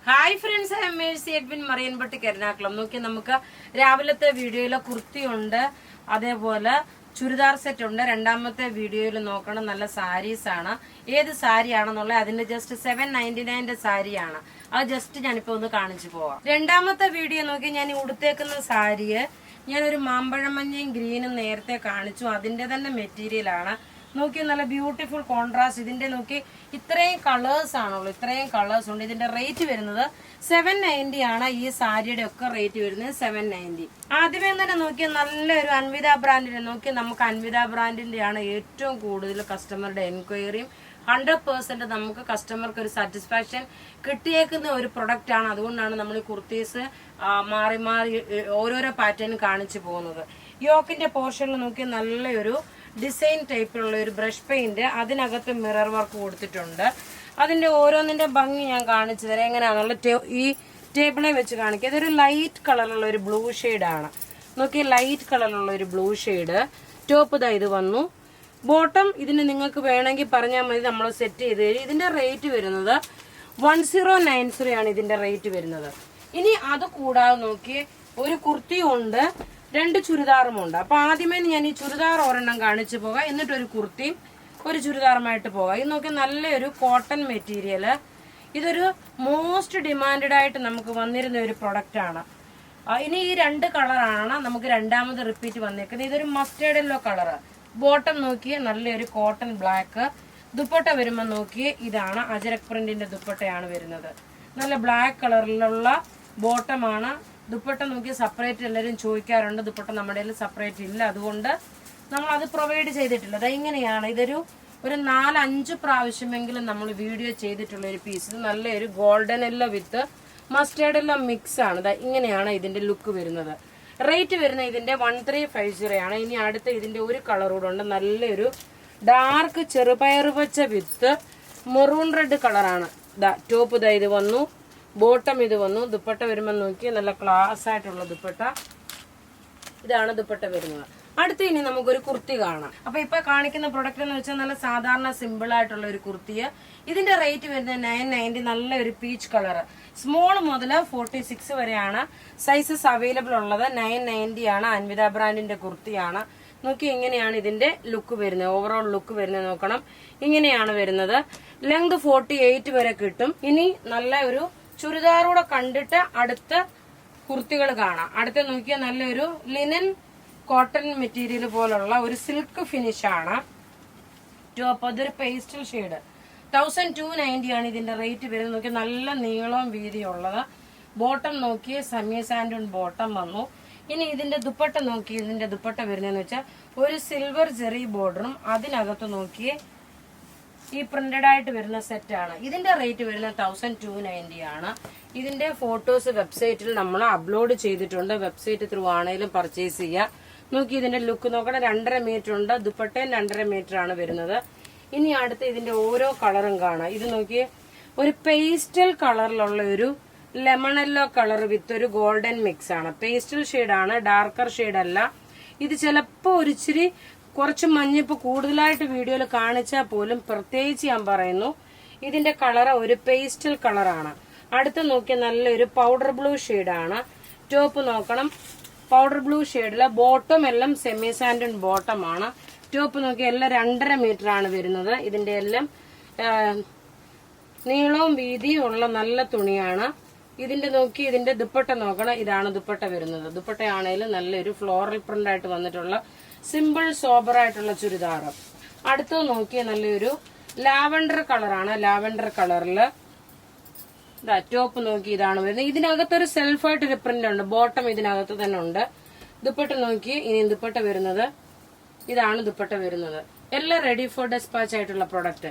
Hi friends, MAC Edwin Mariyanpatti Ernakulam. നോക്കി നമുക്ക് രാവിലത്തെ വീഡിയോയിലെ കുർത്തിയുണ്ട്, അതേപോലെ ചുരിദാർ സെറ്റ് ഉണ്ട്. രണ്ടാമത്തെ വീഡിയോയിൽ നോക്കണം നല്ല സാരീസ് ആണ്. ഏത് സാരിയാണെന്നുള്ള അതിന്റെ ജസ്റ്റ് 799 സാരിയാണ്. അത് ജസ്റ്റ് ഞാനിപ്പോ ഒന്ന് കാണിച്ചു പോവാം. രണ്ടാമത്തെ വീഡിയോ നോക്കി ഞാൻ ഈ ഉടുത്തേക്കുന്ന സാരിയെ ഞാനൊരു മാമ്പഴം മഞ്ഞയും ഗ്രീനും നേരത്തെ കാണിച്ചു. അതിന്റെ തന്നെ മെറ്റീരിയൽ ആണ്. നോക്കി നല്ല ബ്യൂട്ടിഫുൾ കോൺട്രാസ്റ്റ്. ഇതിന്റെ നോക്കി ഇത്രയും കളേഴ്സ് ആണുള്ളൂ, ഇത്രയും കളേഴ്സ് ഉണ്ട്. ഇതിന്റെ റേറ്റ് വരുന്നത് 790 ആണ്. ഈ സാരിയുടെ ഒക്കെ റേറ്റ് വരുന്നത് 790. ആദ്യമേ തന്നെ നോക്കി നല്ലൊരു അൻവിത ബ്രാൻഡിന്റെ നോക്കി നമുക്ക് അൻവിത ബ്രാൻഡിന്റെ ആണ് ഏറ്റവും കൂടുതൽ കസ്റ്റമറുടെ എൻക്വയറിയും 100% നമുക്ക് കസ്റ്റമർക്ക് ഒരു സാറ്റിസ്ഫാക്ഷൻ കിട്ടിയേക്കുന്ന ഒരു പ്രൊഡക്റ്റ് ആണ്. അതുകൊണ്ടാണ് നമ്മൾ ഈ കുർത്തീസ് മാറി മാറി ഓരോരോ പാറ്റേൺ കാണിച്ചു പോകുന്നത്. യോക്കിന്റെ പോർഷനിൽ നോക്കി നല്ലൊരു ഡിസൈൻ ടൈപ്പിലുള്ള ഒരു ബ്രഷ് പെയിന്റ്, അതിനകത്ത് മിറർ വർക്ക് കൊടുത്തിട്ടുണ്ട്. അതിന്റെ ഓരോന്നിന്റെ ഭംഗി ഞാൻ കാണിച്ചു തരാം എങ്ങനെയാണെന്നുള്ള ഈ ടേബിളെ വെച്ച് കാണിക്കുക. ഇതൊരു ലൈറ്റ് കളറിലുള്ള ഒരു ബ്ലൂ ആണ്. നോക്കി ലൈറ്റ് കളറിലുള്ള ഒരു ബ്ലൂ ഷെയ്ഡ്. ടോപ്പ് ഇതാ ഇത് വന്നു. ബോട്ടം ഇതിന് നിങ്ങൾക്ക് വേണമെങ്കിൽ പറഞ്ഞാൽ മതി, നമ്മൾ സെറ്റ് ചെയ്ത് തരും. ഇതിന്റെ റേറ്റ് വരുന്നത് 1090 ആണ് ഇതിന്റെ റേറ്റ് വരുന്നത്. ഇനി അത് കൂടാതെ നോക്കി ഒരു കുർത്തിയും ഉണ്ട്, 2 ചുരിദാറുമുണ്ട്. അപ്പൊ ആദ്യമേ ഞാൻ ഈ ചുരിദാർ ഒരെണ്ണം കാണിച്ചു പോകാം, എന്നിട്ട് ഒരു കുർത്തിയും ഒരു ചുരിദാറുമായിട്ട് പോകാം. ഇത് നോക്കി നല്ലൊരു കോട്ടൺ മെറ്റീരിയൽ. ഇതൊരു മോസ്റ്റ് ഡിമാൻഡഡ് ആയിട്ട് നമുക്ക് വന്നിരുന്ന ഒരു പ്രൊഡക്റ്റ് ആണ്. ഇനി ഈ 2 കളറാണ് നമുക്ക് രണ്ടാമത് റിപ്പീറ്റ് വന്നേക്കുന്നത്. ഇതൊരു മസ്റ്റേർഡ് യെല്ലോ കളറ്. ബോട്ടം നോക്കിയേ നല്ലൊരു കോട്ടൺ ബ്ലാക്ക്. ദുപ്പട്ട വരുമ്പോൾ നോക്കിയേ ഇതാണ് അജരക് പ്രിന്റിന്റെ ദുപ്പട്ടയാണ് വരുന്നത്. നല്ല ബ്ലാക്ക് കളറിലുള്ള ബോട്ടമാണ്. ദുപ്പട്ട നോക്കി സെപ്പറേറ്റ് എല്ലാവരും ചോദിക്കാറുണ്ട്. ദുപ്പട്ട നമ്മുടെ കയ്യിൽ സെപ്പറേറ്റ് ഇല്ല, അതുകൊണ്ട് നമ്മൾ അത് പ്രൊവൈഡ് ചെയ്തിട്ടില്ല. അത് ഇങ്ങനെയാണ്. ഇതൊരു 4-5 പ്രാവശ്യമെങ്കിലും നമ്മൾ വീഡിയോ ചെയ്തിട്ടുള്ള ഒരു പീസ്. ഇത് നല്ലൊരു ഗോൾഡൻ യെല്ലോ വിത്ത് മസ്റ്റേർഡ് യെല്ലോ മിക്സ് ആണ്. ഇങ്ങനെയാണ് ഇതിന്റെ ലുക്ക് വരുന്നത്. റേറ്റ് വരുന്നത് ഇതിന്റെ 1350 ആണ്. ഇനി അടുത്ത ഇതിന്റെ ഒരു കളർ കൂടെ ഉണ്ട്, നല്ലൊരു ഡാർക്ക് ചെറുപയർ പച്ച വിത്ത് മെറൂൺ റെഡ് കളറാണ്. ടോപ്പ് ഇതാ ഇത് വന്നു, ബോട്ടം ഇത് വന്നു. ദുപ്പട്ട വരുമ്പോൾ നോക്കി നല്ല ക്ലാസ് ആയിട്ടുള്ള ദുപ്പട്ട. ഇതാണ് ദുപ്പട്ട വരുന്നത്. അടുത്ത് ഇനി നമുക്കൊരു കുർത്തി കാണാം. അപ്പൊ ഇപ്പൊ കാണിക്കുന്ന പ്രൊഡക്റ്റ് എന്ന് വെച്ചാൽ നല്ല സാധാരണ സിമ്പിൾ ആയിട്ടുള്ള ഒരു കുർത്തിയ. ഇതിന്റെ റേറ്റ് വരുന്നത് 990. നല്ലൊരു പീച്ച് കളർ. സ്മോൾ മുതൽ 46 വരെയാണ് സൈസസ് അവൈലബിൾ ഉള്ളത്. 990 ആണ്. അൻവിത ബ്രാൻഡിന്റെ കുർത്തിയാണ്. നോക്കി ഇങ്ങനെയാണ് ഇതിന്റെ ലുക്ക് വരുന്നത്. ഓവറോൾ ലുക്ക് വരുന്നത് നോക്കണം. ഇങ്ങനെയാണ് വരുന്നത്. ലെങ്ത് 48 വരെ കിട്ടും. ഇനി നല്ല ഒരു ചുരിദാറൂടെ കണ്ടിട്ട് അടുത്ത കുർത്തികൾ കാണാം. അടുത്ത നോക്കിയാൽ നല്ലൊരു ലിനൻ കോട്ടൺ മെറ്റീരിയൽ പോലുള്ള ഒരു സിൽക്ക് ഫിനിഷ് ആണ്. ടോപ്പ് അതൊരു പേസ്റ്റൽ ഷെയ്ഡ്. 1290 ആണ് ഇതിന്റെ റേറ്റ് വരുന്നത്. നോക്കി നല്ല നീളവും വീതിയും ഉള്ളത്. ബോട്ടം നോക്കി സെമി സാൻഡൂൺ ബോട്ടം വന്നു. ഇനി ഇതിന്റെ ദുപ്പട്ട നോക്കി ഇതിന്റെ ദുപ്പട്ട വരുന്നതെന്ന് വെച്ചാൽ ഒരു സിൽവർ ജെറി ബോർഡറും അതിനകത്ത് നോക്കിയേ ഈ പ്രിന്റഡ് ആയിട്ട് വരുന്ന സെറ്റ് ആണ്. ഇതിന്റെ റേറ്റ് വരുന്നത് 1290 ആണ്. ഇതിന്റെ ഫോട്ടോസ് വെബ്സൈറ്റിൽ നമ്മൾ അപ്ലോഡ് ചെയ്തിട്ടുണ്ട്. വെബ്സൈറ്റ് ത്രൂ ആണെങ്കിലും പർച്ചേസ് ചെയ്യാം. നോക്കി ഇതിന്റെ ലുക്ക് നോക്കണം. 2.5 മീറ്റർ ഉണ്ട്. ദുപ്പട്ടയും 2.5 മീറ്റർ ആണ് വരുന്നത്. ഇനി അടുത്ത് ഇതിന്റെ ഓരോ കളറും കാണാം. ഇത് നോക്കി ഒരു പേസ്റ്റൽ കളറിലുള്ള ഒരു ലെമൺ യെല്ലോ കളർ വിത്ത് ഒരു ഗോൾഡൻ മിക്സ് ആണ്. പേസ്റ്റൽ ഷെയ്ഡാണ്, ഡാർക്കർ ഷെയ്ഡ് അല്ല. ഇത് ചിലപ്പോ ഒരിച്ചിരി കുറച്ച് മഞ്ഞിപ്പ് കൂടുതലായിട്ട് വീഡിയോയിൽ കാണിച്ചാൽ പോലും പ്രത്യേകിച്ച് ഞാൻ പറയുന്നു ഇതിന്റെ കളർ ഒരു പേസ്റ്റൽ കളറാണ്. അടുത്ത് നോക്കിയ നല്ലൊരു പൗഡർ ബ്ലൂ ഷെയ്ഡാണ്. ടോപ്പ് നോക്കണം, പൗഡർ ബ്ലൂ ഷെയ്ഡില്. ബോട്ടം എല്ലാം സെമി സാൻഡൂൺ ബോട്ടം ആണ്. ടോപ്പ് നോക്കി എല്ലാം 2.5 മീറ്റർ ആണ് വരുന്നത്. ഇതിന്റെ എല്ലാം നീളവും വീതിയും ഉള്ള നല്ല തുണിയാണ്. ഇതിന്റെ നോക്കി ഇതിന്റെ ദുപ്പട്ട നോക്കണം. ഇതാണ് ദുപ്പട്ട വരുന്നത്. ദുപ്പട്ടയാണേലും നല്ലൊരു ഫ്ലോറൽ പ്രിന്റ് ആയിട്ട് വന്നിട്ടുള്ള സിമ്പിൾ സോബർ ആയിട്ടുള്ള ചുരിദാർ. അടുത്തത് നോക്കിയ നല്ലൊരു ലാവൻഡർ കളറാണ്. ലാവൻഡർ കളറില് ടോപ്പ് നോക്കി ഇതാണ് വരുന്നത്. ഇതിനകത്തൊരു സെൽഫായിട്ടൊരു പ്രിന്റ് ഉണ്ട്. ബോട്ടം ഇതിനകത്ത് തന്നെ ഉണ്ട്. ദുപ്പട്ട നോക്കി ഇനി ദുപ്പട്ട വരുന്നത് ഇതാണ് ദുപ്പട്ട വരുന്നത്. എല്ലാം റെഡി ഫോർ ഡെസ്പാച്ച് ആയിട്ടുള്ള പ്രൊഡക്റ്റ്.